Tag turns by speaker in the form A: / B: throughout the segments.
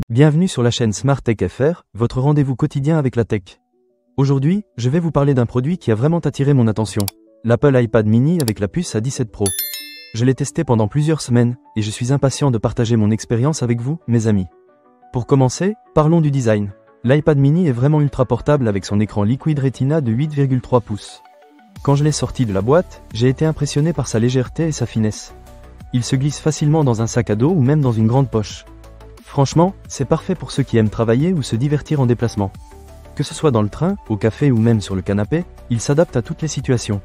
A: Bienvenue sur la chaîne Smart Tech FR, votre rendez-vous quotidien avec la tech. Aujourd'hui, je vais vous parler d'un produit qui a vraiment attiré mon attention, l'Apple iPad mini avec la puce A17 Pro. Je l'ai testé pendant plusieurs semaines, et je suis impatient de partager mon expérience avec vous, mes amis. Pour commencer, parlons du design. L'iPad mini est vraiment ultra portable avec son écran Liquid Retina de 8,3 pouces. Quand je l'ai sorti de la boîte, j'ai été impressionné par sa légèreté et sa finesse. Il se glisse facilement dans un sac à dos ou même dans une grande poche. Franchement, c'est parfait pour ceux qui aiment travailler ou se divertir en déplacement. Que ce soit dans le train, au café ou même sur le canapé, il s'adapte à toutes les situations.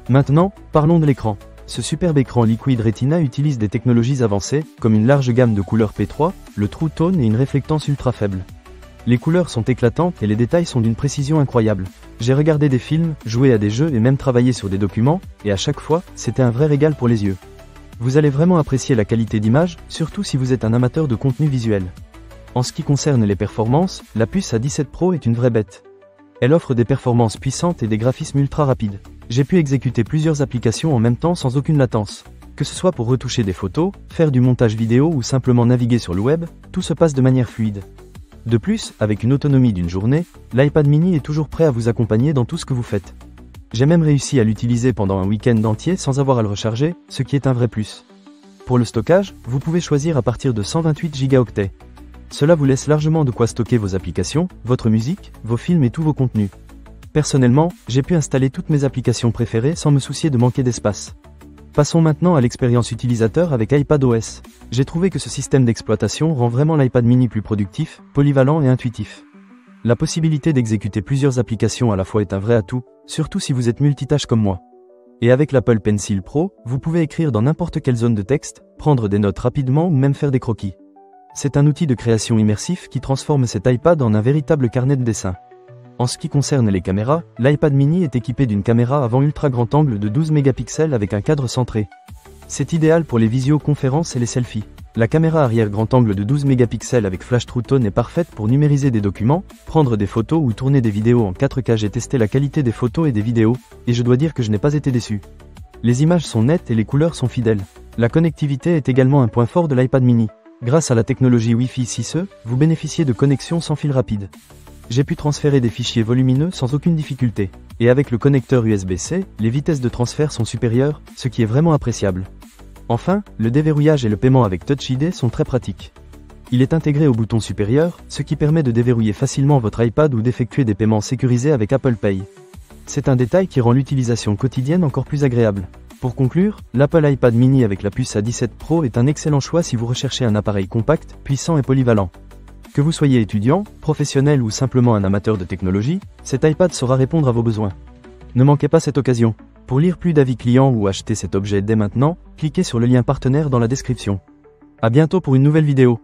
A: Maintenant, parlons de l'écran. Ce superbe écran Liquid Retina utilise des technologies avancées, comme une large gamme de couleurs P3, le True Tone et une réflectance ultra faible. Les couleurs sont éclatantes et les détails sont d'une précision incroyable. J'ai regardé des films, joué à des jeux et même travaillé sur des documents, et à chaque fois, c'était un vrai régal pour les yeux. Vous allez vraiment apprécier la qualité d'image, surtout si vous êtes un amateur de contenu visuel. En ce qui concerne les performances, la puce A17 Pro est une vraie bête. Elle offre des performances puissantes et des graphismes ultra rapides. J'ai pu exécuter plusieurs applications en même temps sans aucune latence. Que ce soit pour retoucher des photos, faire du montage vidéo ou simplement naviguer sur le web, tout se passe de manière fluide. De plus, avec une autonomie d'une journée, l'iPad mini est toujours prêt à vous accompagner dans tout ce que vous faites. J'ai même réussi à l'utiliser pendant un week-end entier sans avoir à le recharger, ce qui est un vrai plus. Pour le stockage, vous pouvez choisir à partir de 128 Go. Cela vous laisse largement de quoi stocker vos applications, votre musique, vos films et tous vos contenus. Personnellement, j'ai pu installer toutes mes applications préférées sans me soucier de manquer d'espace. Passons maintenant à l'expérience utilisateur avec iPadOS. J'ai trouvé que ce système d'exploitation rend vraiment l'iPad mini plus productif, polyvalent et intuitif. La possibilité d'exécuter plusieurs applications à la fois est un vrai atout, surtout si vous êtes multitâche comme moi. Et avec l'Apple Pencil Pro, vous pouvez écrire dans n'importe quelle zone de texte, prendre des notes rapidement ou même faire des croquis. C'est un outil de création immersif qui transforme cet iPad en un véritable carnet de dessin. En ce qui concerne les caméras, l'iPad mini est équipé d'une caméra avant ultra grand angle de 12 mégapixels avec un cadre centré. C'est idéal pour les visioconférences et les selfies. La caméra arrière grand angle de 12 mégapixels avec flash True Tone est parfaite pour numériser des documents, prendre des photos ou tourner des vidéos en 4K. J'ai testé la qualité des photos et des vidéos, et je dois dire que je n'ai pas été déçu. Les images sont nettes et les couleurs sont fidèles. La connectivité est également un point fort de l'iPad mini. Grâce à la technologie Wi-Fi 6E, vous bénéficiez de connexions sans fil rapide. J'ai pu transférer des fichiers volumineux sans aucune difficulté. Et avec le connecteur USB-C, les vitesses de transfert sont supérieures, ce qui est vraiment appréciable. Enfin, le déverrouillage et le paiement avec Touch ID sont très pratiques. Il est intégré au bouton supérieur, ce qui permet de déverrouiller facilement votre iPad ou d'effectuer des paiements sécurisés avec Apple Pay. C'est un détail qui rend l'utilisation quotidienne encore plus agréable. Pour conclure, l'Apple iPad mini avec la puce A17 Pro est un excellent choix si vous recherchez un appareil compact, puissant et polyvalent. Que vous soyez étudiant, professionnel ou simplement un amateur de technologie, cet iPad saura répondre à vos besoins. Ne manquez pas cette occasion. Pour lire plus d'avis clients ou acheter cet objet dès maintenant, cliquez sur le lien partenaire dans la description. À bientôt pour une nouvelle vidéo.